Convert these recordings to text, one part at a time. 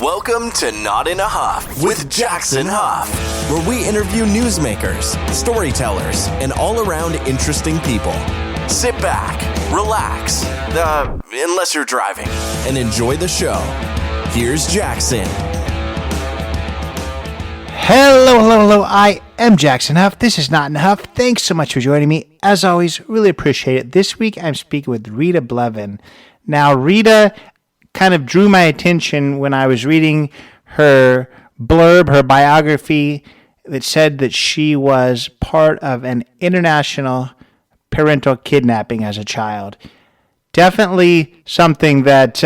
Welcome to Not in a Huff with Jackson Huff, where we interview newsmakers, storytellers, and all-around interesting people. Sit back, relax, unless you're driving, and enjoy the show. Here's Jackson. Hello. I am Jackson Huff. This is Not in a Huff. Thanks so much for joining me. As always, really appreciate it. This week, I'm speaking with Rita Bliven. Now, Rita kind of drew my attention when I was reading her blurb, her biography, that said that she was part of an international parental kidnapping as a child. Definitely something that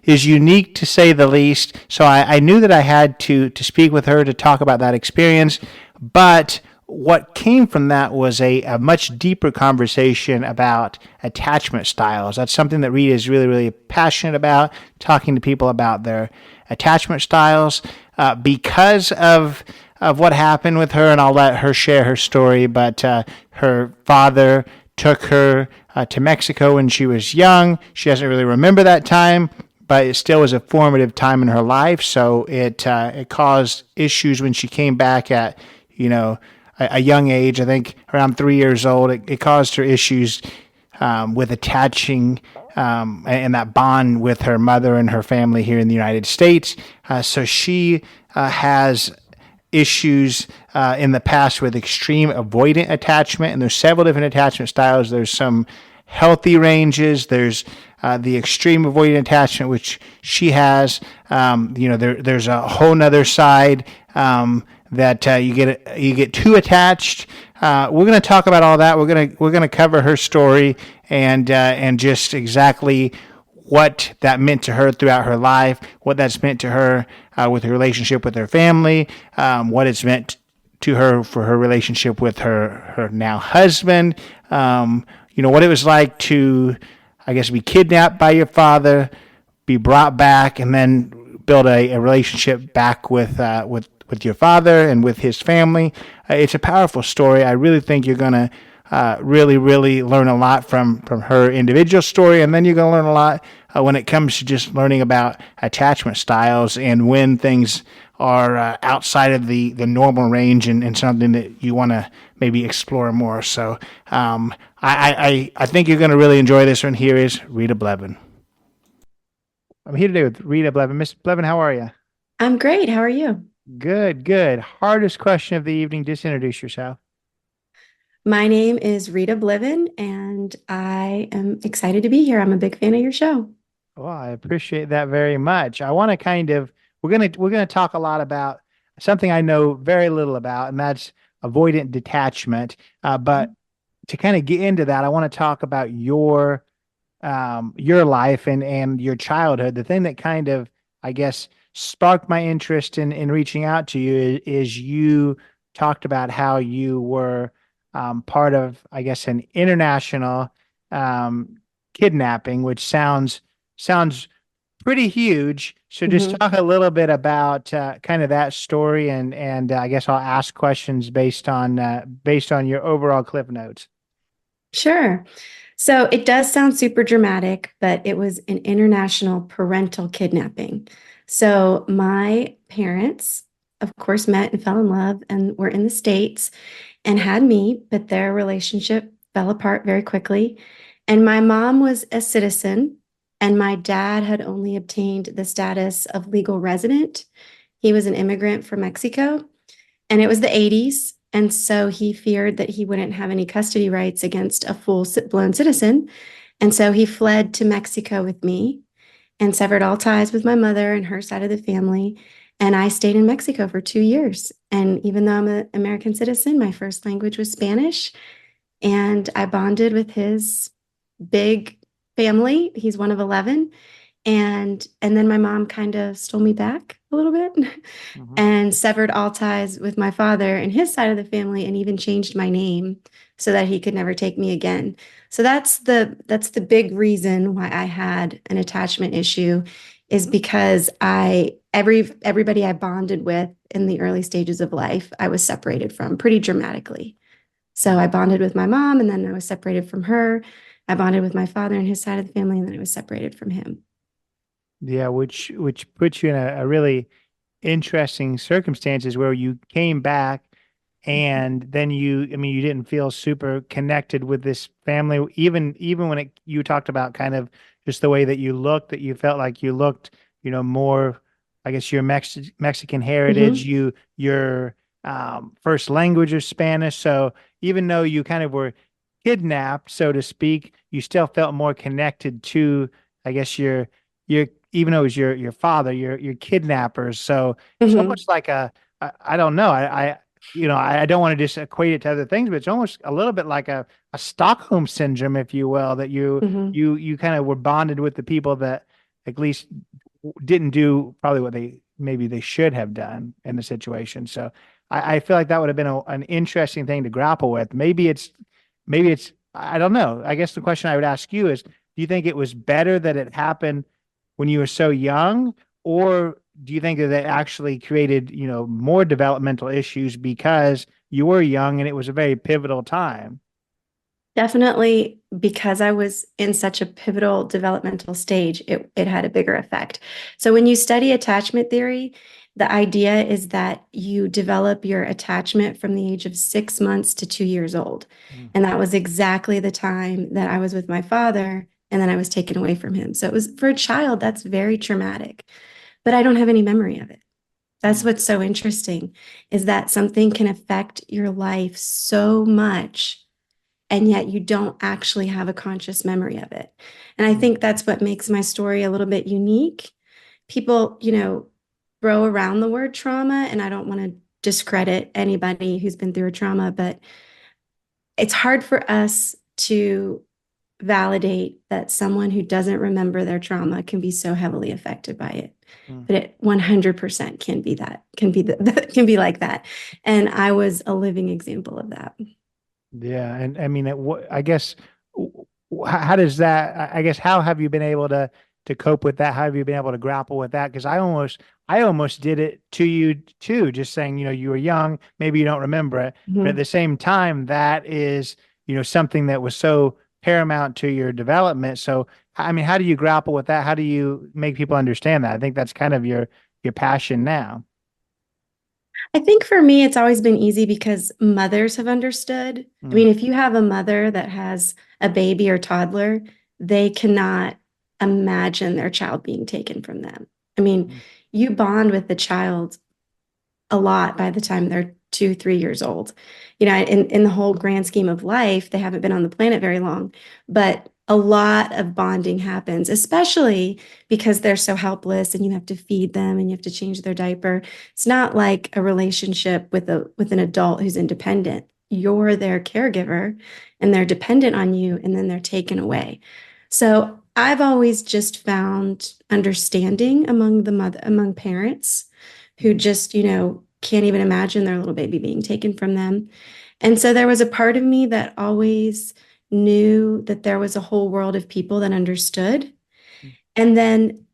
is unique, to say the least. So I knew that I had to speak with her to talk about that experience. But what came from that was a much deeper conversation about attachment styles. That's something that Rita is really, really passionate about, talking to people about their attachment styles. Because of what happened with her, and I'll let her share her story, but her father took her to Mexico when she was young. She doesn't really remember that time, but it still was a formative time in her life. So it caused issues when she came back at, a young age. I think around 3 years old. It caused her issues with attaching and that bond with her mother and her family here in the United States. So she has issues in the past with extreme avoidant attachment, and there's several different attachment styles. There's some healthy ranges. There's the extreme avoidant attachment, which she has. There's a whole nother side that you get too attached. We're going to talk about all that. We're going to cover her story and just exactly what that meant to her throughout her life, what that's meant to her with her relationship with her family, what it's meant to her for her relationship with her now husband, what it was like to, I guess, be kidnapped by your father, be brought back, and then build a relationship back with your father and with his family. It's a powerful story. I really think you're going to really, really learn a lot from her individual story, and then you're going to learn a lot when it comes to just learning about attachment styles and when things are outside of the normal range and something that you want to maybe explore more. So I think you're going to really enjoy this one. Here is Rita Bliven. I'm here today with Rita Bliven. Miss Bliven, how are you? I'm great. How are you? Good. Hardest question of the evening. Just introduce yourself. My name is Rita Bliven, and I am excited to be here. I'm a big fan of your show. Well, I appreciate that very much. I want to we're gonna talk a lot about something I know very little about, and that's avoidant detachment. But to kind of get into that, I want to talk about your life and your childhood. The thing that kind of, I guess, sparked my interest in reaching out to you is you talked about how you were part of, I guess, an international kidnapping, which sounds pretty huge. So just talk a little bit about kind of that story, and I guess I'll ask questions based on your overall cliff notes. Sure. So it does sound super dramatic, but it was an international parental kidnapping. So my parents, of course, met and fell in love and were in the States and had me, but their relationship fell apart very quickly. And my mom was a citizen, and my dad had only obtained the status of legal resident. He was an immigrant from Mexico, and it was the 80s. And so he feared that he wouldn't have any custody rights against a full-blown citizen. And so he fled to Mexico with me and severed all ties with my mother and her side of the family. And I stayed in Mexico for 2 years. And even though I'm an American citizen, my first language was Spanish. And I bonded with his big family. He's one of 11. And then my mom kind of stole me back a little bit and severed all ties with my father and his side of the family, and even changed my name so that he could never take me again. So that's the big reason why I had an attachment issue, is because everybody I bonded with in the early stages of life, I was separated from pretty dramatically. So I bonded with my mom, and then I was separated from her. I bonded with my father and his side of the family, and then I was separated from him. Yeah, which puts you in a really interesting circumstances where you came back and then I mean, you didn't feel super connected with this family, even when you talked about kind of just the way that you looked, that you felt like you looked, more, I guess your Mexican heritage, Hmm. your first language is Spanish. So even though you kind of were kidnapped, so to speak, you still felt more connected to, I guess, your even though it was your father, your kidnappers. So it's Hmm. almost like I don't know. I don't want to just equate it to other things, but it's almost a little bit like a Stockholm syndrome, if you will, that Hmm. you kind of were bonded with the people that at least didn't do probably what maybe they should have done in the situation. So I feel like that would have been an interesting thing to grapple with. Maybe it's I don't know. I guess the question I would ask you is, do you think it was better that it happened when you were so young, or do you think that it actually created, more developmental issues because you were young and it was a very pivotal time? Definitely, because I was in such a pivotal developmental stage, it had a bigger effect. So when you study attachment theory, the idea is that you develop your attachment from the age of 6 months to 2 years old. Mm, And that was exactly the time that I was with my father, and then I was taken away from him. So it was, for a child, that's very traumatic, but I don't have any memory of it. That's mm, what's so interesting, is that something can affect your life so much, and yet you don't actually have a conscious memory of it. And I mm, think that's what makes my story a little bit unique. People, throw around the word trauma, and I don't want to discredit anybody who's been through a trauma, but it's hard for us to validate that someone who doesn't remember their trauma can be so heavily affected by it. mm. But it 100% can be that, can be like that. And I was a living example of that. Yeah, and I mean, I guess how does that? I guess how have you been able to cope with that? How have you been able to grapple with that? Because I almost did it to you too, just saying, you were young, maybe you don't remember it, but at Mhm. the same time, that is, something that was so paramount to your development. So, I mean, how do you grapple with that? How do you make people understand that? I think that's kind of your passion now. I think for me, it's always been easy because mothers have understood. I Mm, mean, if you have a mother that has a baby or toddler, they cannot imagine their child being taken from them. I mean, mm, you bond with the child a lot by the time they're 2, 3 years old. In the whole grand scheme of life, they haven't been on the planet very long, but a lot of bonding happens, especially because they're so helpless and you have to feed them and you have to change their diaper. It's not like a relationship with an adult who's independent. You're their caregiver and they're dependent on you, and then they're taken away. So I've always just found understanding among parents who mm, just, can't even imagine their little baby being taken from them. And so there was a part of me that always knew that there was a whole world of people that understood. mm, And then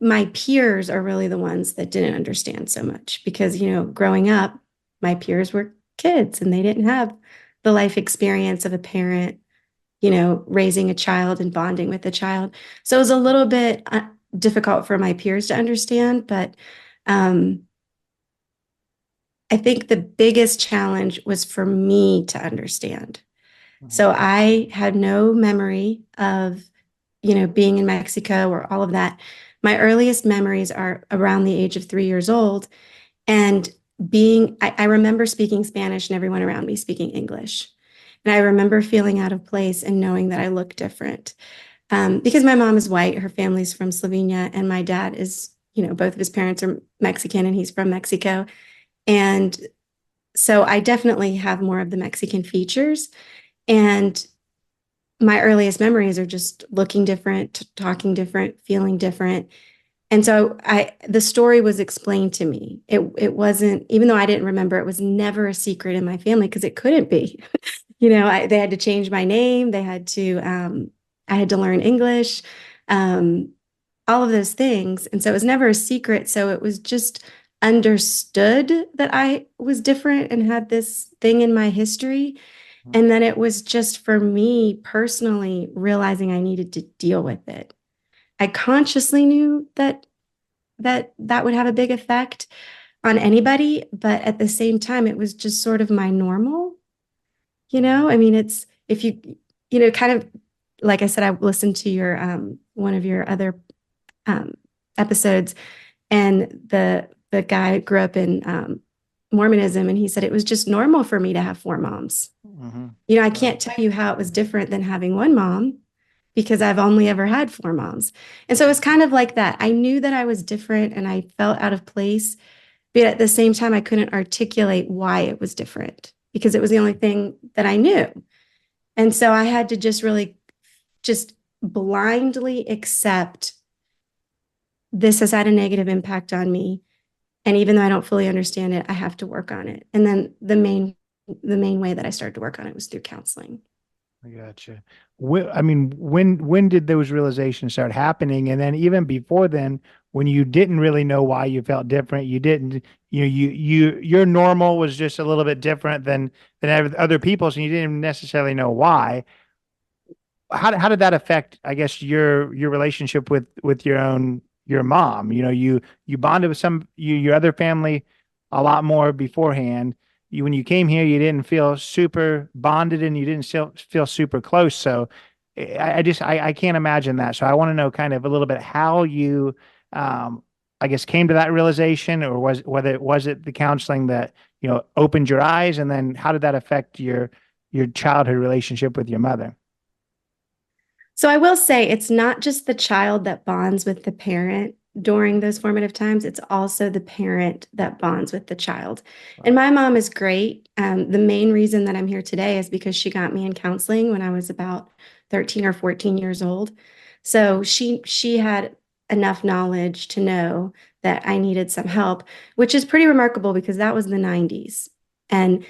my peers are really the ones that didn't understand so much because, growing up, my peers were kids and they didn't have the life experience of a parent, raising a child and bonding with a child. So it was a little bit difficult for my peers to understand, but um, I think the biggest challenge was for me to understand. mm, So I had no memory of, being in Mexico or all of that. My earliest memories are around the age of 3 years old. And I remember speaking Spanish and everyone around me speaking English. And I remember feeling out of place and knowing that I looked different. Because my mom is white, her family's from Slovenia, and my dad is, both of his parents are Mexican and he's from Mexico. And so I definitely have more of the Mexican features. And my earliest memories are just looking different, talking different, feeling different. And so the story was explained to me. It wasn't, even though I didn't remember, it was never a secret in my family because it couldn't be. They had to change my name. I had to learn English, um, all of those things. And so it was never a secret. So it was just understood that I was different and had this thing in my history. mm. And then it was just for me personally realizing I needed to deal with it. I consciously knew that would have a big effect on anybody, but at the same time, it was just sort of my normal. I mean, it's if kind of like I said, I listened to your one of your other um, episodes, and the guy grew up in Mormonism, and he said it was just normal for me to have four moms. Mm-hmm. I can't tell you how it was different than having one mom because I've only ever had four moms. And so it was kind of like that. I knew that I was different and I felt out of place, but at the same time, I couldn't articulate why it was different because it was the only thing that I knew. And so I had to just really just blindly accept this has had a negative impact on me. And even though I don't fully understand it, I have to work on it. And then the main way that I started to work on it was through counseling. I gotcha. I mean, when did those realizations start happening? And then even before then, when you didn't really know why you felt different, you didn't, your normal was just a little bit different than other people's, and you didn't necessarily know why. How did that affect, I guess, your relationship with your mom? You bonded with your other family a lot more beforehand. When you came here, you didn't feel super bonded and you didn't feel super close. So I can't imagine that. So I want to know kind of a little bit how you I guess came to that realization, or was it the counseling that opened your eyes, and then how did that affect your childhood relationship with your mother? So I will say it's not just the child that bonds with the parent during those formative times, it's also the parent that bonds with the child. And my mom is great. The main reason that I'm here today is because she got me in counseling when I was about 13 or 14 years old. So she had enough knowledge to know that I needed some help, which is pretty remarkable because that was the 90s. And,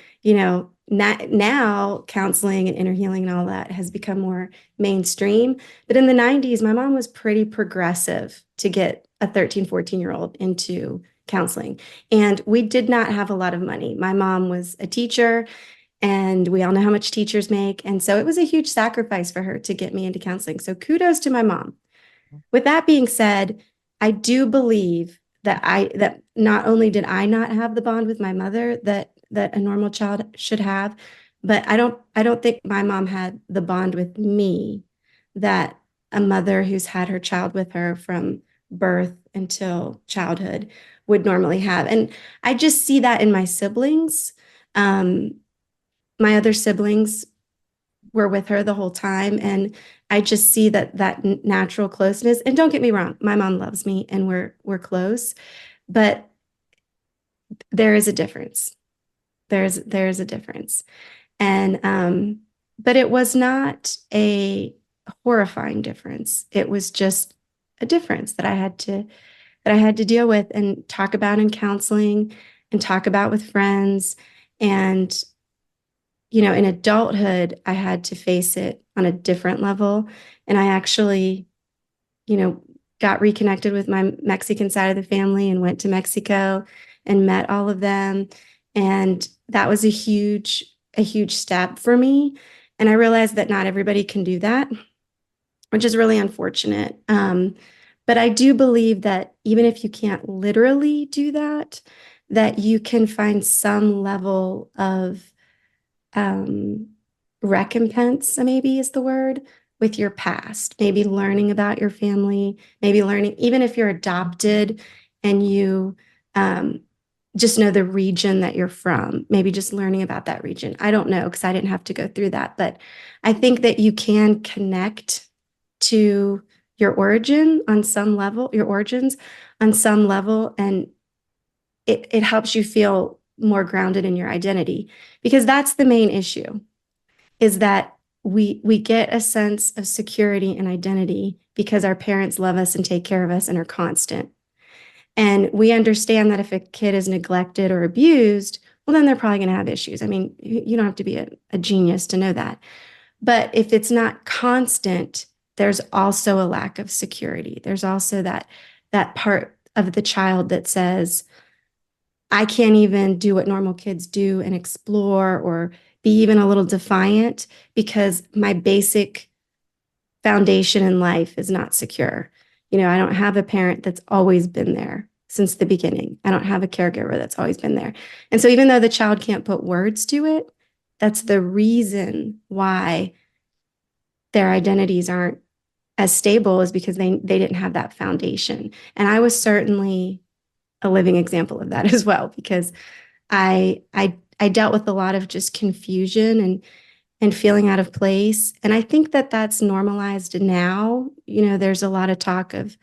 now counseling and inner healing and all that has become more mainstream. But in the 90s, my mom was pretty progressive to get a 13, 14-year-old into counseling. And we did not have a lot of money. My mom was a teacher, and we all know how much teachers make. And so it was a huge sacrifice for her to get me into counseling. So kudos to my mom. With that being said, I do believe that not only did I not have the bond with my mother that a normal child should have, but I don't think my mom had the bond with me that a mother who's had her child with her from birth until childhood would normally have. And I just see that in my siblings. My other siblings were with her the whole time, and I just see that natural closeness. And don't get me wrong, my mom loves me and we're close, but there is a difference. There's a difference. And but it was not a horrifying difference. It was just a difference that I had to deal with and talk about in counseling and talk about with friends. And in adulthood, I had to face it on a different level. And I actually, got reconnected with my Mexican side of the family and went to Mexico and met all of them. And that was a huge step for me. And I realized that not everybody can do that, which is really unfortunate. But I do believe that even if you can't literally do that, that you can find some level of recompense, maybe is the word, with your past, maybe learning about your family, maybe learning, even if you're adopted and you just know the region that you're from, maybe just learning about that region. I don't know because I didn't have to go through that, but I think that you can connect to your origins on some level, and it helps you feel more grounded in your identity, because that's the main issue, is that we get a sense of security and identity because our parents love us and take care of us and are constant. And we understand that if a kid is neglected or abused, well, then they're probably going to have issues. I mean, you don't have to be a genius to know that. But if it's not constant, there's also a lack of security. There's also that part of the child that says, I can't even do what normal kids do and explore or be even a little defiant because my basic foundation in life is not secure. I don't have a parent that's always been there since the beginning. I don't have a caregiver that's always been there. And so even though the child can't put words to it, that's the reason why their identities aren't as stable, is because they didn't have that foundation. And I was certainly a living example of that as well, because I dealt with a lot of just confusion and feeling out of place. And I think that that's normalized now. There's a lot of talk of,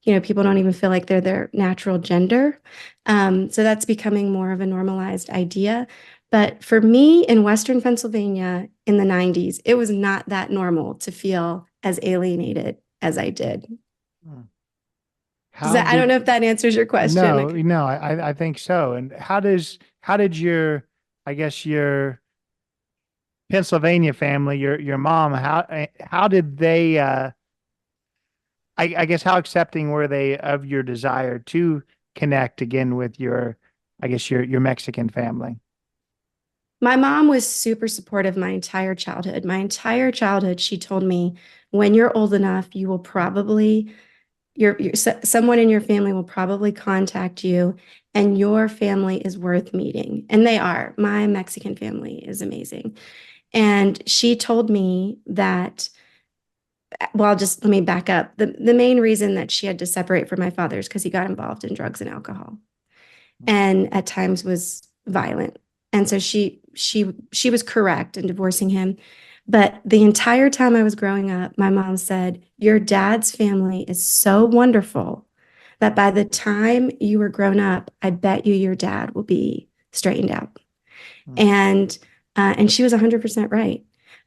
people don't even feel like they're their natural gender. So that's becoming more of a normalized idea. But for me in Western Pennsylvania in the 90s, it was not that normal to feel as alienated as I did. I don't know if that answers your question. No, I think so. And how did your, I guess your Pennsylvania family, your mom, how did they, I guess how accepting were they of your desire to connect again with your, I guess your Mexican family? My mom was super supportive my entire childhood. My entire childhood, she told me, when you're old enough, you will probably, someone in your family will probably contact you, and your family is worth meeting. And they are. My Mexican family is amazing. And she told me that, well, just let me back up. The main reason that she had to separate from my father is because he got involved in drugs and alcohol, and at times was violent. And so she was correct in divorcing him. But the entire time I was growing up, my mom said, your dad's family is so wonderful that by the time you were grown up, I bet your dad will be straightened out. And she was 100% right.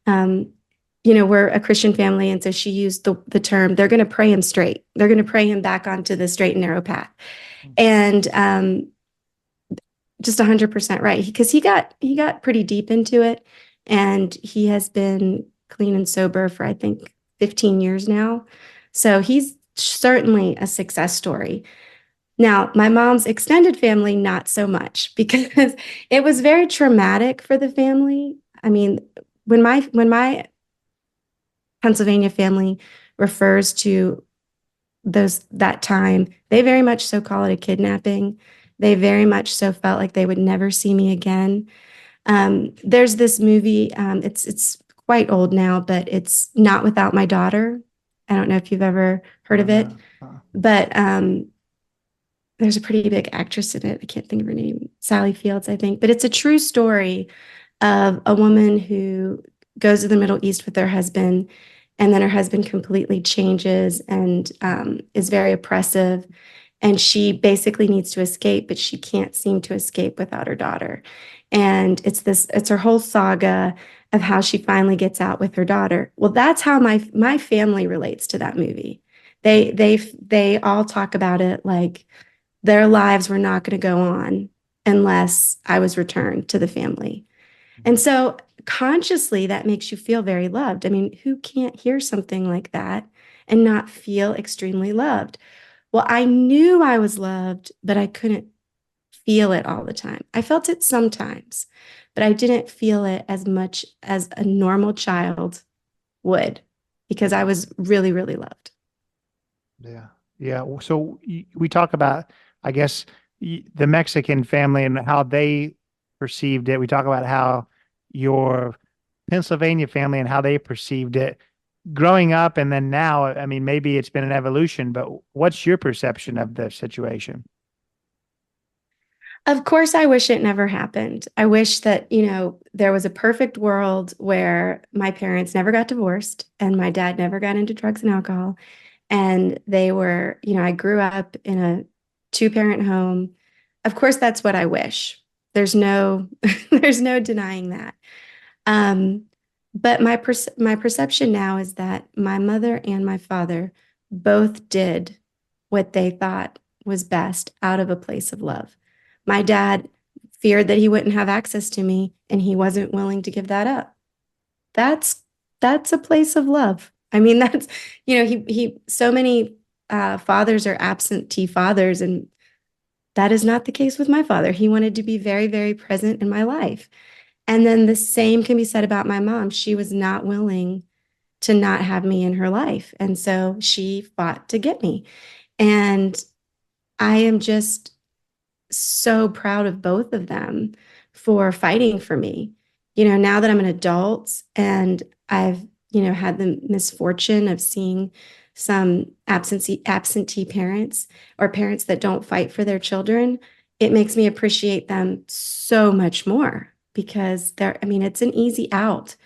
We're a Christian family, and so she used the term, they're going to pray him straight. They're going to pray him back onto the straight and narrow path. And just 100% right, because he got pretty deep into it, and he has been clean and sober for, I think, 15 years now. So he's certainly a success story. Now, my mom's extended family, not so much, because it was very traumatic for the family. I mean, when my Pennsylvania family refers to that time, they very much so call it a kidnapping. They very much so felt like they would never see me again. There's this movie, it's quite old now, but it's Not Without My Daughter. I don't know if you've ever heard of it, but there's a pretty big actress in it. I can't think of her name, Sally Fields, I think. But it's a true story of a woman who goes to the Middle East with her husband, and then her husband completely changes and is very oppressive. And she basically needs to escape, but she can't seem to escape without her daughter. And it's her whole saga of how she finally gets out with her daughter. Well, that's how my family relates to that movie. They all talk about it like their lives were not going to go on unless I was returned to the family. And so consciously, that makes you feel very loved. I mean, who can't hear something like that and not feel extremely loved? Well, I knew I was loved, but I couldn't feel it all the time. I felt it sometimes, but I didn't feel it as much as a normal child would, because I was really, really loved. Yeah. Yeah. So we talk about, I guess, the Mexican family and how they perceived it. We talk about how your Pennsylvania family and how they perceived it growing up. And then now, I mean, maybe it's been an evolution, but what's your perception of the situation? Of course, I wish it never happened. I wish that, there was a perfect world where my parents never got divorced and my dad never got into drugs and alcohol. And they were, I grew up in a two-parent home. Of course, that's what I wish. There's no, there's no denying that. But my perception now is that my mother and my father both did what they thought was best out of a place of love. My dad feared that he wouldn't have access to me, and he wasn't willing to give that up. That's a place of love. I mean, that's, he so many fathers are absentee fathers, and that is not the case with my father. He wanted to be very, very present in my life. And then the same can be said about my mom. She was not willing to not have me in her life. And so she fought to get me. And I am just so proud of both of them for fighting for me. Now that I'm an adult and I've, had the misfortune of seeing some absentee parents or parents that don't fight for their children, it makes me appreciate them so much more because it's an easy out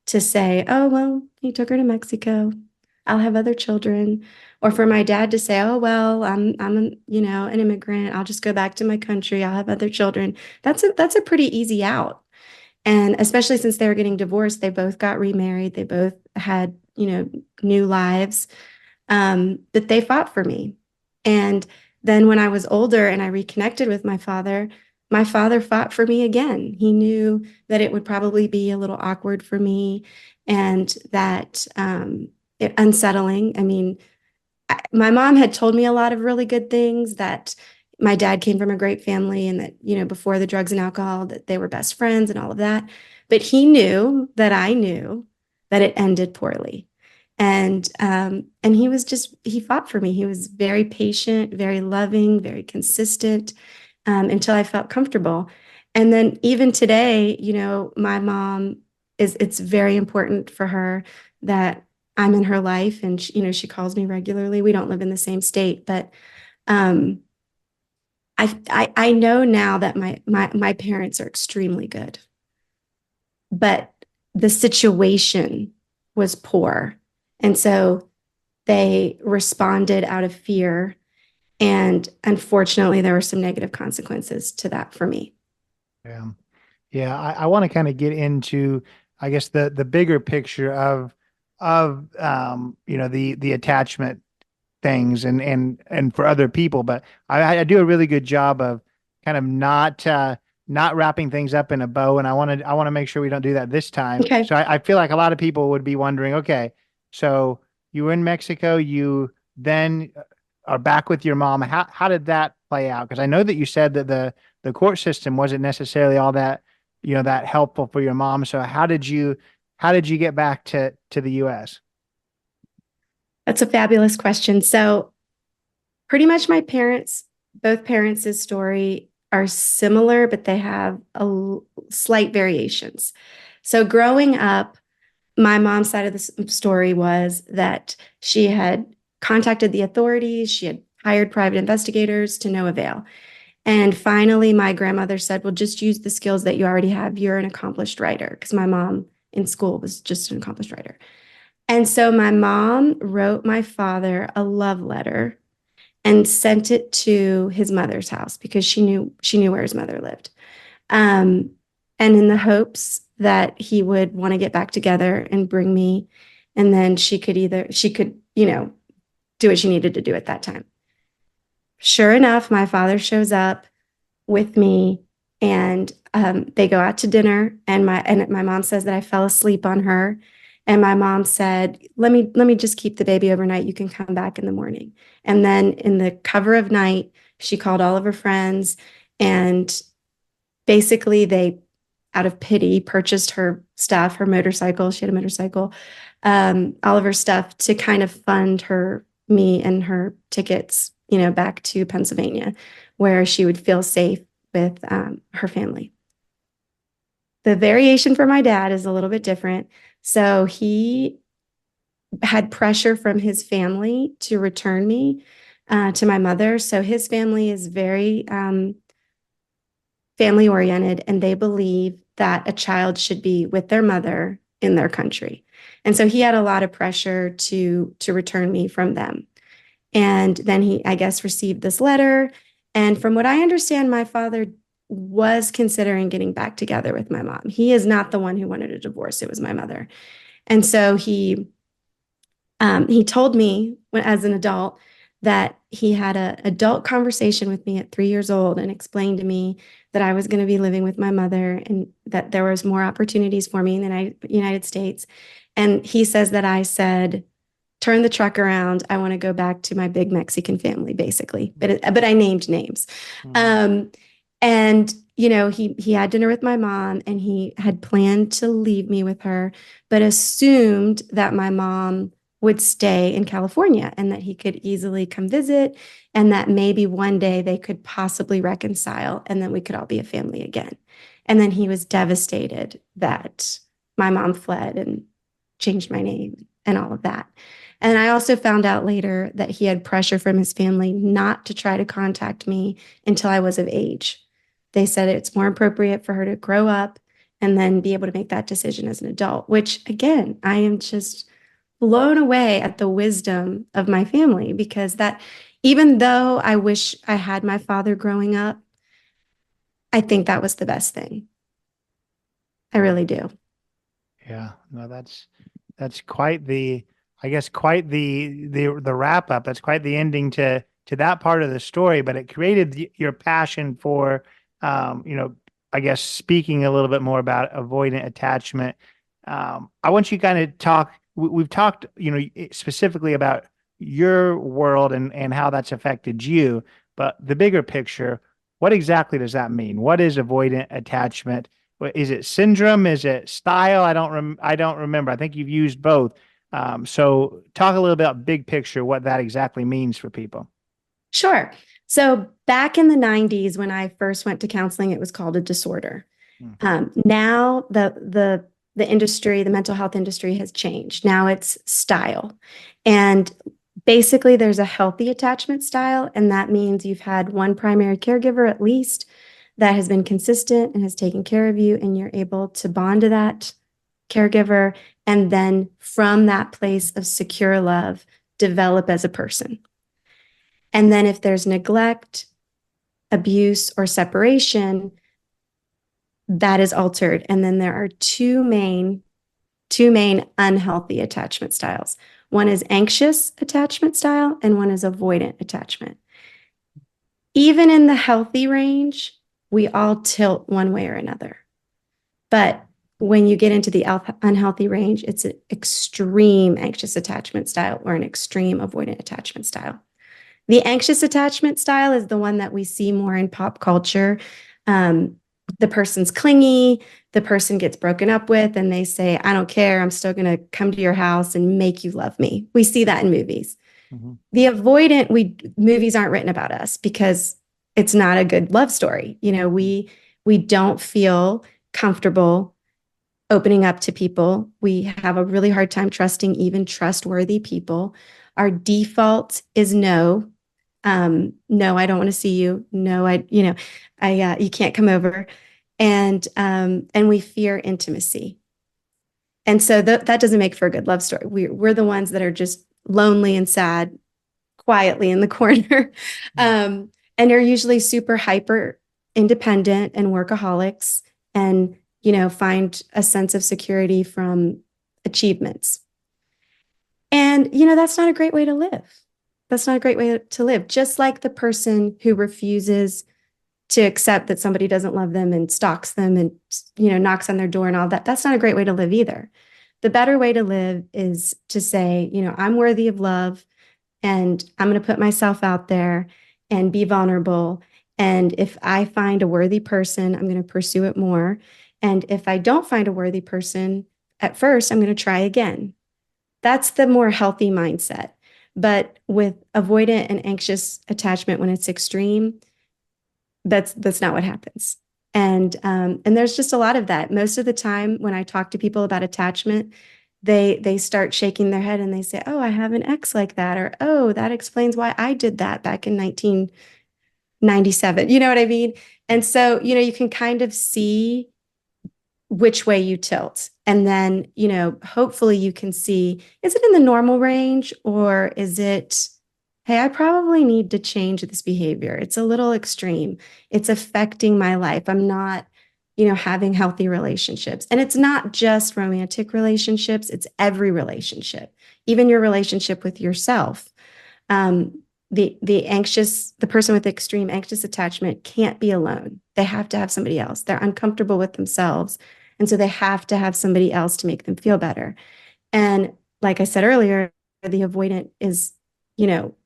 to say, oh, well, he took her to Mexico. I'll have other children. Or for my dad to say, oh, well, I'm an immigrant. I'll just go back to my country. I'll have other children. That's a pretty easy out. And especially since they were getting divorced, they both got remarried. They both had, new lives. But they fought for me. And then when I was older and I reconnected with my father fought for me again. He knew that it would probably be a little awkward for me and that unsettling. My mom had told me a lot of really good things, that my dad came from a great family and that, before the drugs and alcohol, that they were best friends and all of that. But he knew that I knew that it ended poorly. And he fought for me. He was very patient, very loving, very consistent, until I felt comfortable. And then even today, my mom it's very important for her that I'm in her life, and she calls me regularly. We don't live in the same state, but I know now that my parents are extremely good, but the situation was poor, and so they responded out of fear, and unfortunately, there were some negative consequences to that for me. Yeah. Yeah. I want to kind of get into, I guess, the bigger picture of the attachment things and for other people. But I do a really good job of kind of not wrapping things up in a bow. And I want to make sure we don't do that this time. Okay. So I feel like a lot of people would be wondering, okay, so you were in Mexico, you then are back with your mom. How did that play out? Because I know that you said that the court system wasn't necessarily all that, that helpful for your mom. So how did you get back to the US? That's a fabulous question. So pretty much both parents' story are similar, but they have slight variations. So growing up, my mom's side of the story was that she had contacted the authorities. She had hired private investigators to no avail. And finally, my grandmother said, well, just use the skills that you already have. You're an accomplished writer, because my mom in school was just an accomplished writer. And so my mom wrote my father a love letter and sent it to his mother's house because she knew where his mother lived. And in the hopes that he would want to get back together and bring me, and then she could, do what she needed to do at that time. Sure enough, my father shows up with me, and they go out to dinner, and my mom says that I fell asleep on her. And my mom said, let me just keep the baby overnight. You can come back in the morning. And then in the cover of night, she called all of her friends, and basically they, out of pity, purchased her stuff, her motorcycle. She had a motorcycle, all of her stuff to kind of fund me and her tickets, back to Pennsylvania, where she would feel safe with her family. The variation for my dad is a little bit different. So he had pressure from his family to return me to my mother. So his family is very family oriented, and they believe that a child should be with their mother in their country. And so he had a lot of pressure to return me from them. And then he, I guess, received this letter. And from what I understand, my father was considering getting back together with my mom. He is not the one who wanted a divorce. It was my mother. And so he told me as an adult that he had an adult conversation with me at 3 years old and explained to me that I was going to be living with my mother and that there was more opportunities for me in the United States. And he says that I said, turn the truck around. I want to go back to my big Mexican family, basically. But I named names. Mm-hmm. And he had dinner with my mom and he had planned to leave me with her, but assumed that my mom would stay in California and that he could easily come visit and that maybe one day they could possibly reconcile and then we could all be a family again. And then he was devastated that my mom fled and changed my name and all of that. And I also found out later that he had pressure from his family not to try to contact me until I was of age. They said it's more appropriate for her to grow up and then be able to make that decision as an adult, which again, I am just blown away at the wisdom of my family because that, even though I wish I had my father growing up, I think that was the best thing. I really do. Yeah, no, that's quite the, I guess, quite the wrap up. That's quite the ending to that part of the story. But it created your passion for, I guess, speaking a little bit more about avoidant attachment. I want you to kind of talk. We've talked, specifically about your world and how that's affected you. But the bigger picture, what exactly does that mean? What is avoidant attachment? Is it syndrome? Is it style? I don't remember. I think you've used both. So talk a little bit about big picture, what that exactly means for people. Sure. So back in the 90s, when I first went to counseling, it was called a disorder. Now the industry, the mental health industry has changed. Now it's style. And basically there's a healthy attachment style. And that means you've had one primary caregiver at least that has been consistent and has taken care of you, and you're able to bond to that caregiver. And then from that place of secure love, develop as a person. And then if there's neglect, abuse, or separation, that is altered. And then there are two main unhealthy attachment styles. One is anxious attachment style and one is avoidant attachment. Even in the healthy range, we all tilt one way or another. But when you get into the unhealthy range, it's an extreme anxious attachment style or an extreme avoidant attachment style. The anxious attachment style is the one that we see more in pop culture. The person's clingy, the person gets broken up with, and they say, I don't care, I'm still going to come to your house and make you love me. We see that in movies. Mm-hmm. The avoidant, movies aren't written about us because it's not a good love story. We don't feel comfortable opening up to people. We have a really hard time trusting even trustworthy people. Our default is no. No, I don't want to see you. No, you can't come over. And we fear intimacy. And so that doesn't make for a good love story. We're the ones that are just lonely and sad quietly in the corner. And they're usually super hyper independent and workaholics and, find a sense of security from achievements. And, that's not a great way to live. That's not a great way to live. Just like the person who refuses to accept that somebody doesn't love them and stalks them and, knocks on their door and all that. That's not a great way to live either. The better way to live is to say, I'm worthy of love and I'm going to put myself out there and be vulnerable. And if I find a worthy person, I'm going to pursue it more. And if I don't find a worthy person at first, I'm going to try again. That's the more healthy mindset. But with avoidant and anxious attachment, when it's extreme, that's not what happens. And there's just a lot of that. Most of the time when I talk to people about attachment, they start shaking their head and they say, oh, I have an ex like that, or, oh, that explains why I did that back in 1997. You know what I mean? And so, you can kind of see which way you tilt. And then, hopefully you can see, is it in the normal range or is it, hey, I probably need to change this behavior. It's a little extreme. It's affecting my life. I'm not, having healthy relationships. And it's not just romantic relationships. It's every relationship, even your relationship with yourself. The person with extreme anxious attachment can't be alone. They have to have somebody else. They're uncomfortable with themselves. And so they have to have somebody else to make them feel better. And like I said earlier, the avoidant is,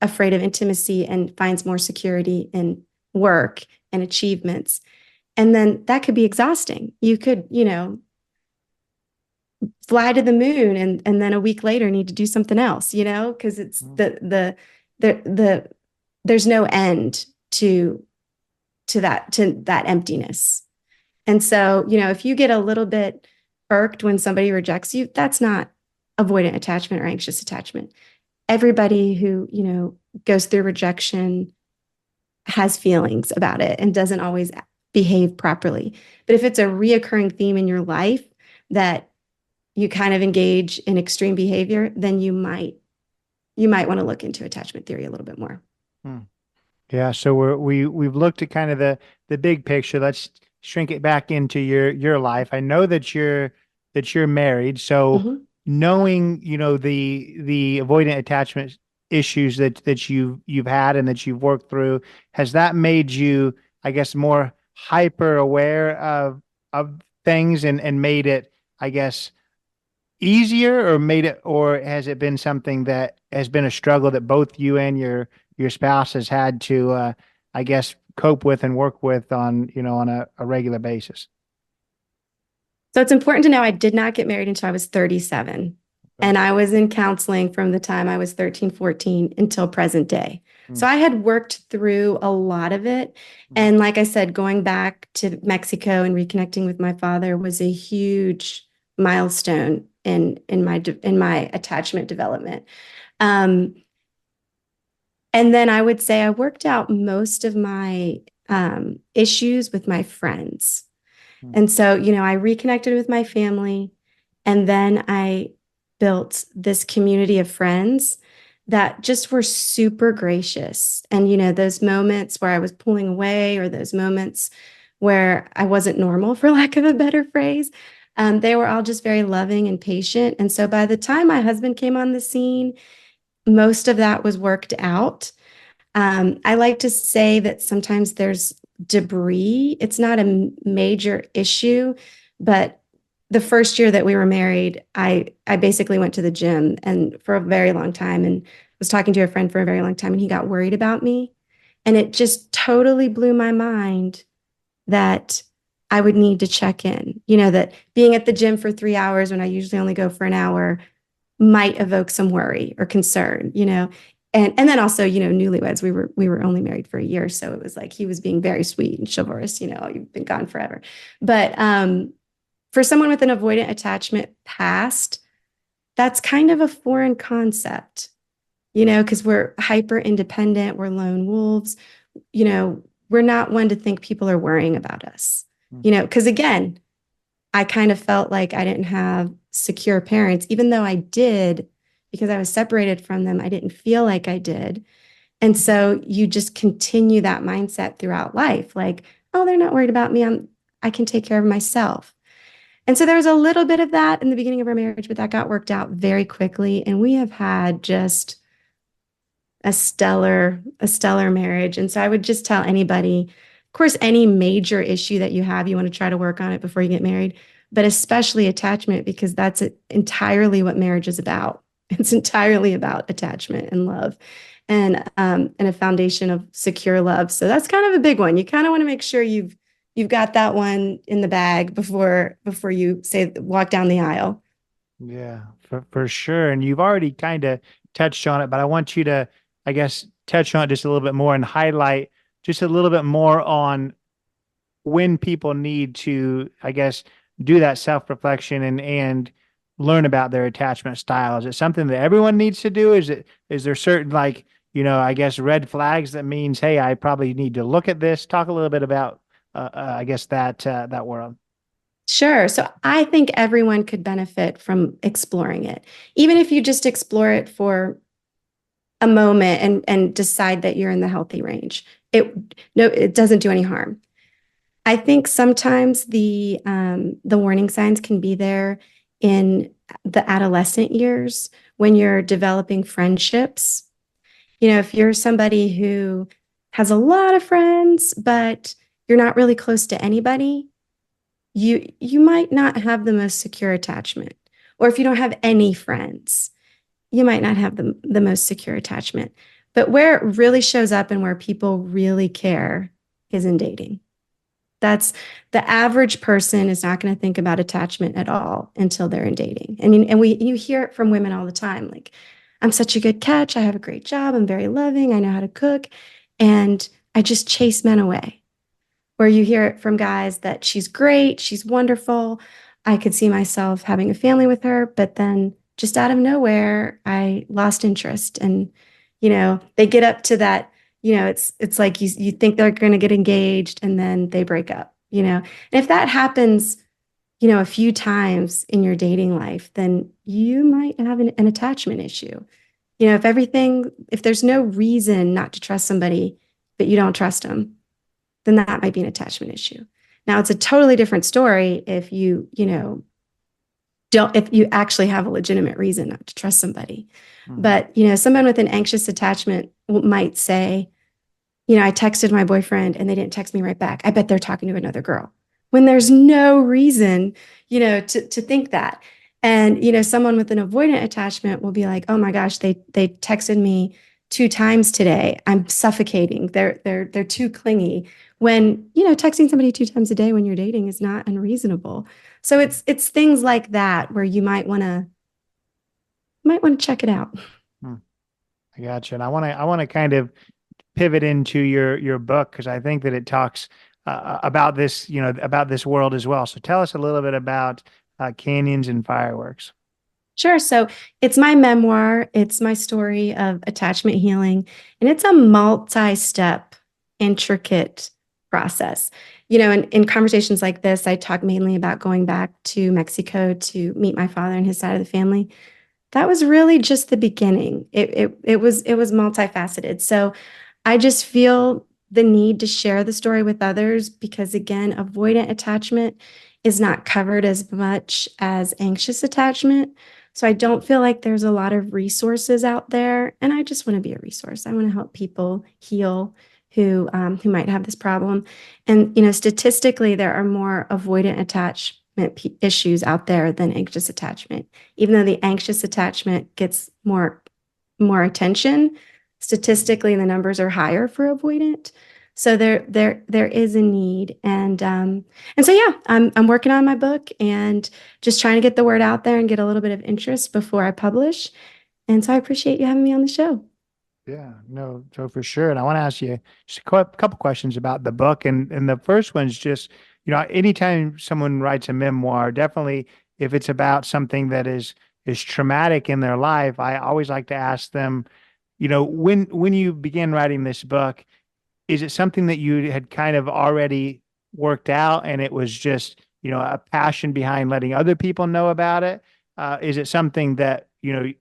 afraid of intimacy and finds more security in work and achievements. And then that could be exhausting. You could, fly to the moon and then a week later need to do something else, because it's the there's no end to that emptiness. And so, if you get a little bit irked when somebody rejects you, that's not avoidant attachment or anxious attachment. Everybody who, goes through rejection has feelings about it and doesn't always behave properly. But if it's a reoccurring theme in your life that you kind of engage in extreme behavior, then you might want to look into attachment theory a little bit more. Hmm. Yeah, so we've looked at kind of the big picture. Let's shrink it back into your life. I know that you're married, so Mhm. knowing, the avoidant attachment issues that you've had and that you've worked through, has that made you, I guess, more hyper aware of things and made it, I guess, easier, or has it been something that has been a struggle that both you and your spouse has had to, I guess, cope with and work with on a regular basis? So it's important to know I did not get married until I was 37. Okay. And I was in counseling from the time I was 13, 14 until present day. Hmm. So I had worked through a lot of it. And like I said, going back to Mexico and reconnecting with my father was a huge milestone in my attachment development. Um, and then I would say I worked out most of my issues with my friends. Hmm. And so, I reconnected with my family, and then I built this community of friends that just were super gracious. And, those moments where I was pulling away, or those moments where I wasn't normal, for lack of a better phrase, they were all just very loving and patient. And so by the time my husband came on the scene, most of that was worked out. I like to say that sometimes there's debris. It's not a major issue, but the first year that we were married, I basically went to the gym and for a very long time and was talking to a friend for a very long time, and he got worried about me. And it just totally blew my mind that I would need to check in, that being at the gym for 3 hours when I usually only go for an hour might evoke some worry or concern, and then also, newlyweds, we were only married for a year. So it was like he was being very sweet and chivalrous, you've been gone forever. But for someone with an avoidant attachment past, that's kind of a foreign concept, because we're hyper independent, we're lone wolves, we're not one to think people are worrying about us, because again, I kind of felt like I didn't have secure parents, even though I did, because I was separated from them. I didn't feel like I did. And so you just continue that mindset throughout life. Like, oh, they're not worried about me. I can take care of myself. And so there was a little bit of that in the beginning of our marriage, but that got worked out very quickly. And we have had just a stellar marriage. And so I would just tell anybody, of course, any major issue that you have, you want to try to work on it before you get married, but especially attachment, because that's entirely what marriage is about. It's entirely about attachment and love, and a foundation of secure love. So that's kind of a big one. You kind of want to make sure you've got that one in the bag before you say walk down the aisle. Yeah, for sure. And you've already kind of touched on it, but I want you to, I guess, touch on it just a little bit more and highlight just a little bit more on when people need to, I guess, do that self-reflection and learn about their attachment style. Is it something that everyone needs to do? Is there certain, like, I guess, red flags that means, hey, I probably need to look at this? Talk a little bit about, I guess, that world. Sure. So I think everyone could benefit from exploring it. Even if you just explore it for a moment and decide that you're in the healthy range. It doesn't do any harm. I think sometimes the warning signs can be there in the adolescent years when you're developing friendships. If you're somebody who has a lot of friends, but you're not really close to anybody, you might not have the most secure attachment. Or if you don't have any friends, you might not have the most secure attachment. But where it really shows up and where people really care is in dating. That's the average person is not going to think about attachment at all until they're in dating. I mean, and you hear it from women all the time, like, I'm such a good catch. I have a great job. I'm very loving. I know how to cook. And I just chase men away. Or you hear it from guys that she's great, she's wonderful. I could see myself having a family with her, but then just out of nowhere, I lost interest. And, they get up to that, it's like you think they're going to get engaged and then they break up, And if that happens, a few times in your dating life, then you might have an attachment issue. If there's no reason not to trust somebody, but you don't trust them, then that might be an attachment issue. Now, it's a totally different story if if you actually have a legitimate reason not to trust somebody. Mm-hmm. But, someone with an anxious attachment might say, I texted my boyfriend and they didn't text me right back. I bet they're talking to another girl, when there's no reason, to think that. And, someone with an avoidant attachment will be like, oh my gosh, they texted me 2 times today. I'm suffocating. They're too clingy. When, texting somebody 2 times a day when you're dating is not unreasonable. So it's things like that where you might want to check it out. I gotcha. And I want to kind of pivot into your book, because I think that it talks about this, about this world as well. So tell us a little bit about Canyons and Fireworks. Sure. So it's my memoir. It's my story of attachment healing, and it's a multi-step, intricate process. In conversations like this, I talk mainly about going back to Mexico to meet my father and his side of the family. That was really just the beginning. It was multifaceted. So I just feel the need to share the story with others because, again, avoidant attachment is not covered as much as anxious attachment. So I don't feel like there's a lot of resources out there, and I just want to be a resource. I want to help people heal who might have this problem. And statistically, there are more avoidant attachment issues out there than anxious attachment. Even though the anxious attachment gets more attention, statistically the numbers are higher for avoidant. So there is a need, and so yeah, I'm working on my book and just trying to get the word out there and get a little bit of interest before I publish. And so I appreciate you having me on the show. Yeah, no, so for sure. And I want to ask you just a couple questions about the book, and the first one's just, anytime someone writes a memoir, definitely if it's about something that is traumatic in their life, I always like to ask them, when you began writing this book, is it something that you had kind of already worked out and it was just, a passion behind letting other people know about it? Is it something that,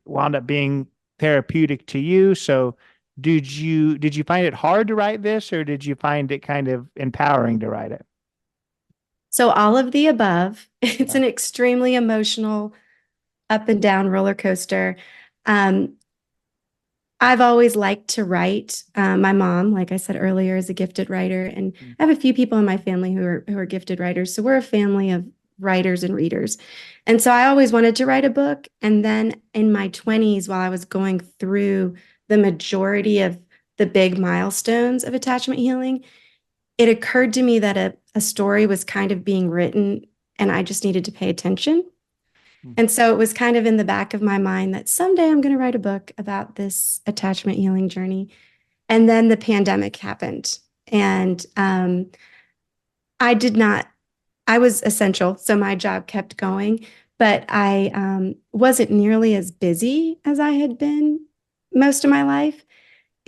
wound up being therapeutic to you? So did you find it hard to write this, or did you find it kind of empowering to write it? So all of the above. It's an extremely emotional up and down roller coaster. I've always liked to write. My mom, like I said earlier, is a gifted writer, and I have a few people in my family who are gifted writers. So we're a family of writers and readers. And so I always wanted to write a book. And then in my 20s, while I was going through the majority of the big milestones of attachment healing, it occurred to me that a story was kind of being written and I just needed to pay attention. And so it was kind of in the back of my mind that someday I'm going to write a book about this attachment healing journey. And then the pandemic happened. And I was essential, so my job kept going, but I wasn't nearly as busy as I had been most of my life.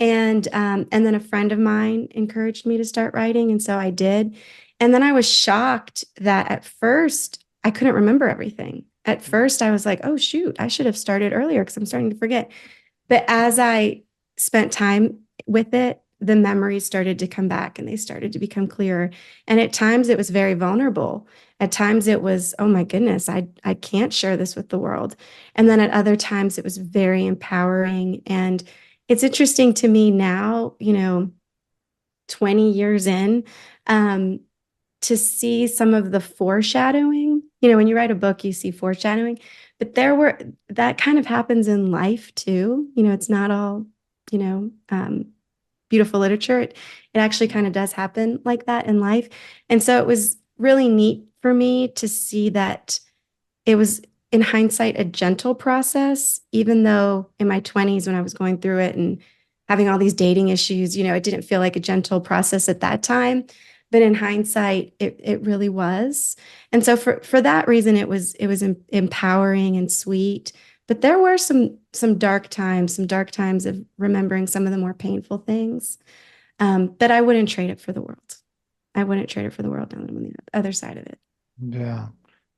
And then a friend of mine encouraged me to start writing, and so I did. And then I was shocked that at first I couldn't remember everything. At first I was like, oh shoot, I should have started earlier because I'm starting to forget. But as I spent time with it, the memories started to come back and they started to become clearer. And at times it was very vulnerable. At times it was, oh my goodness, I can't share this with the world. And then at other times it was very empowering. And it's interesting to me now, 20 years in, to see some of the foreshadowing. When you write a book, you see foreshadowing, but that kind of happens in life too. It's not all, beautiful literature, it actually kind of does happen like that in life. And so it was really neat for me to see that it was, in hindsight, a gentle process, even though in my 20s when I was going through it and having all these dating issues, it didn't feel like a gentle process at that time. But in hindsight, it really was. And so for that reason, it was empowering and sweet. But there were some dark times of remembering some of the more painful things. But I wouldn't trade it for the world. I wouldn't trade it for the world now that I'm on the other side of it. Yeah.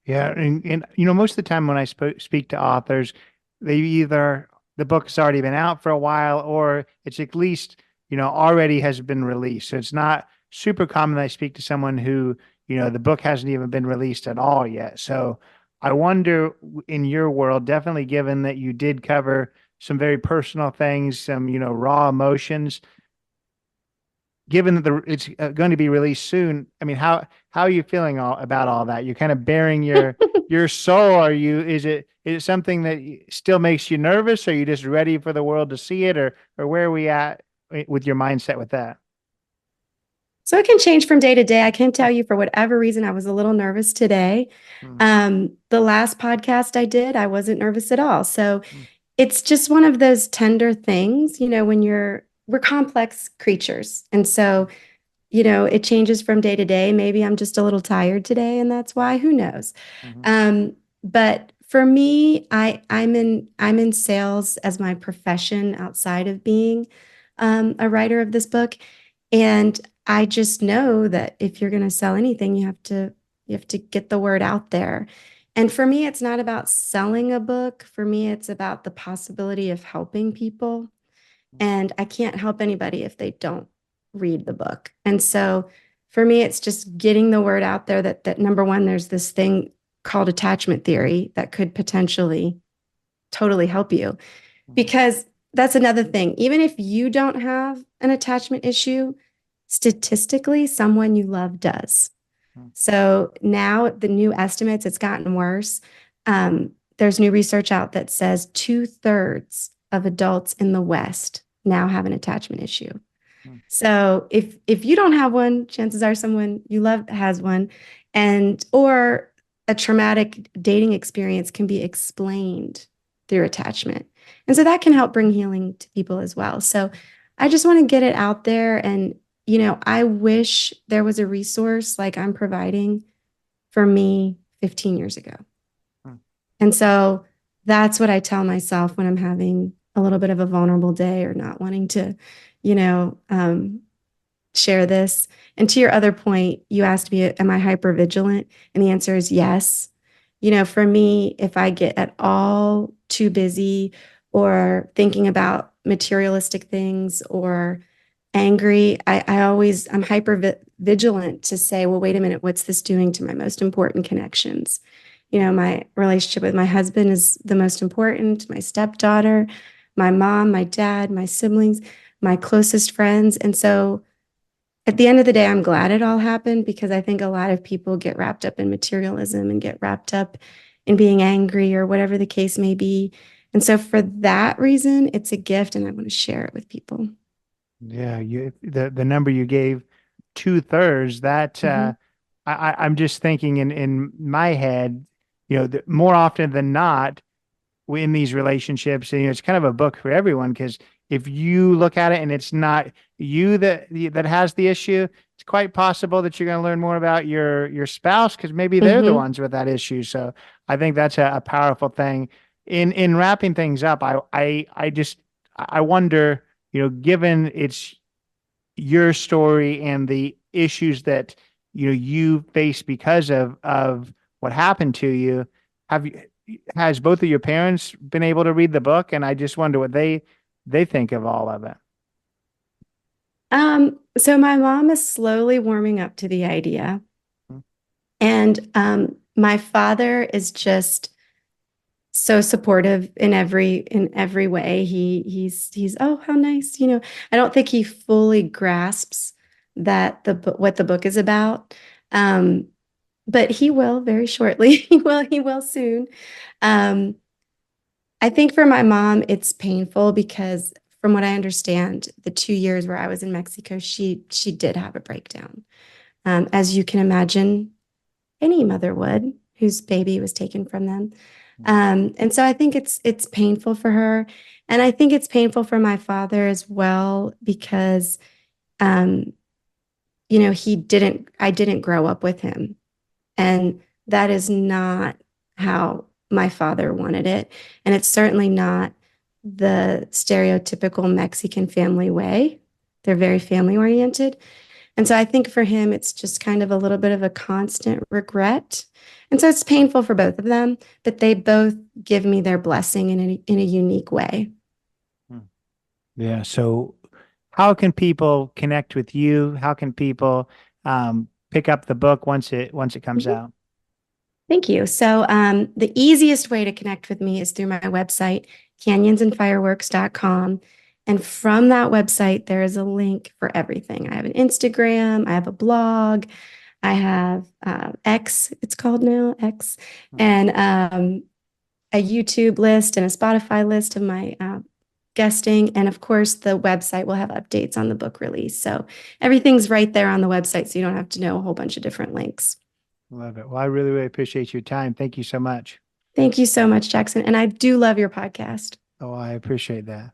Yeah. And most of the time when I speak to authors, they either the book has already been out for a while or it's at least, already has been released. So it's not super common that I speak to someone who, the book hasn't even been released at all yet. So I wonder in your world, definitely given that you did cover some very personal things, some, raw emotions, given that it's going to be released soon, I mean, how are you feeling about all that? You're kind of bearing your soul. Is it something that still makes you nervous? Or are you just ready for the world to see it, or where are we at with your mindset with that? So it can change from day to day. I can tell you for whatever reason, I was a little nervous today. Mm, The last podcast I did, I wasn't nervous at all. So mm, it's just one of those tender things, when we're complex creatures. And so, it changes from day to day. Maybe I'm just a little tired today and that's why, who knows? mhm, But for me, I'm in sales as my profession outside of being a writer of this book. And I just know that if you're going to sell anything, you have to get the word out there. And for me, it's not about selling a book. For me, it's about the possibility of helping people. And I can't help anybody if they don't read the book. And so for me, it's just getting the word out there that number one, there's this thing called attachment theory that could potentially totally help you. mhm, Because that's another thing. Even if you don't have an attachment issue, statistically, someone you love does. mhm, So now the new estimates, it's gotten worse. There's new research out that says 2/3 of adults in the West now have an attachment issue. mhm, So if you don't have one, chances are someone you love has one, and or a traumatic dating experience can be explained through attachment. And so that can help bring healing to people as well. So I just want to get it out there, and I wish there was a resource like I'm providing for me 15 years ago. mhm. And so that's what I tell myself when I'm having a little bit of a vulnerable day or not wanting to, you know, um, share this. And to your other point, you asked me, am I hyper vigilant? And the answer is yes. For me, if I get at all too busy or thinking about materialistic things or angry, I'm hyper vigilant to say, well, wait a minute, what's this doing to my most important connections? My relationship with my husband is the most important, my stepdaughter, my mom, my dad, my siblings, my closest friends. And so at the end of the day, I'm glad it all happened because I think a lot of people get wrapped up in materialism and get wrapped up in being angry or whatever the case may be. And so for that reason, it's a gift and I want to share it with people. Yeah, the number you gave, 2/3. That Mhm. I'm just thinking in my head, more often than not, in these relationships, and it's kind of a book for everyone because if you look at it and it's not you that has the issue, it's quite possible that you're going to learn more about your spouse because maybe they're the Mhm. ones with that issue. So I think that's a powerful thing. In wrapping things up, I wonder, given it's your story and the issues that you face because of what happened to you, have you has both of your parents been able to read the book? And I just wonder what they think of all of it. So my mom is slowly warming up to the idea, and my father is just so supportive in every way. He's oh, how nice. I don't think he fully grasps that what the book is about. Um, but he will very shortly. He will soon. Um, I think for my mom, it's painful because from what I understand, the 2 years where I was in Mexico, she did have a breakdown. As you can imagine, any mother would, whose baby was taken from them. And so I think it's painful for her. And I think it's painful for my father as well, because, I didn't grow up with him. And that is not how my father wanted it. And it's certainly not the stereotypical Mexican family way. They're very family oriented. And so I think for him, it's just kind of a little bit of a constant regret. And so it's painful for both of them, but they both give me their blessing in a unique way. Yeah. So how can people connect with you? How can people pick up the book once it comes out? Thank you. So the easiest way to connect with me is through my website, canyonsandfireworks.com. And from that website, there is a link for everything. I have an Instagram, I have a blog, I have X, it's called now, X, and a YouTube list and a Spotify list of my guesting. And of course, the website will have updates on the book release. So everything's right there on the website, so you don't have to know a whole bunch of different links. Love it. Well, I really, really appreciate your time. Thank you so much. Thank you so much, Jackson. And I do love your podcast. Oh, I appreciate that.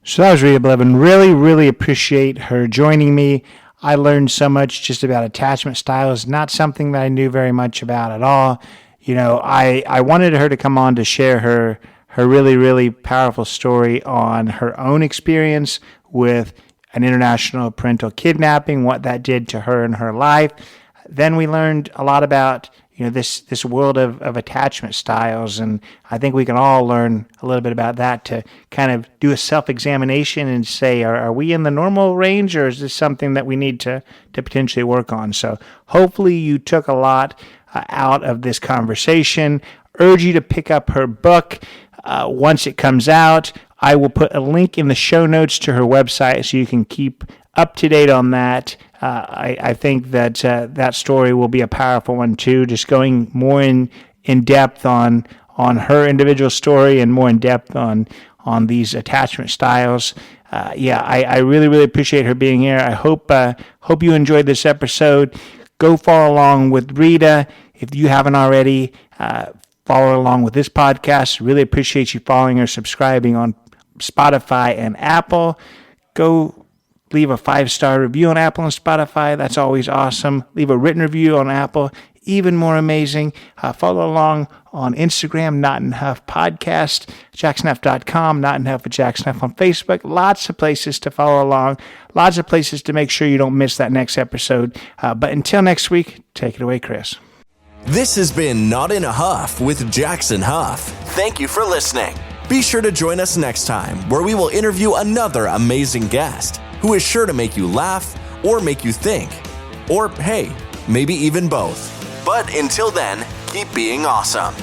So that was Rita Bliven. Really, really appreciate her joining me. I learned so much just about attachment styles, not something that I knew very much about at all. I wanted her to come on to share her really, really powerful story on her own experience with an international parental kidnapping, what that did to her in her life. Then we learned a lot about this world of attachment styles, and I think we can all learn a little bit about that to kind of do a self-examination and say, are we in the normal range, or is this something that we need to potentially work on? So hopefully you took a lot out of this conversation. Urge you to pick up her book once it comes out. I will put a link in the show notes to her website so you can keep up to date on that. I think that that story will be a powerful one too, just going more in depth on her individual story and more in depth on these attachment styles. I really, really appreciate her being here. I hope you enjoyed this episode. Go follow along with Rita if you haven't already. Follow along with this podcast. Really appreciate you following or subscribing on Spotify and Apple. Go leave a 5-star review on Apple and Spotify. That's always awesome. Leave a written review on Apple. Even more amazing. Follow along on Instagram, Not Enough Podcast, jacksonhuff.com, Not Enough with Jackson Huff on Facebook. Lots of places to follow along. Lots of places to make sure you don't miss that next episode. But until next week, take it away, Chris. This has been Not in a Huff with Jackson Huff. Thank you for listening. Be sure to join us next time, where we will interview another amazing guest who is sure to make you laugh or make you think. Or, hey, maybe even both. But until then, keep being awesome.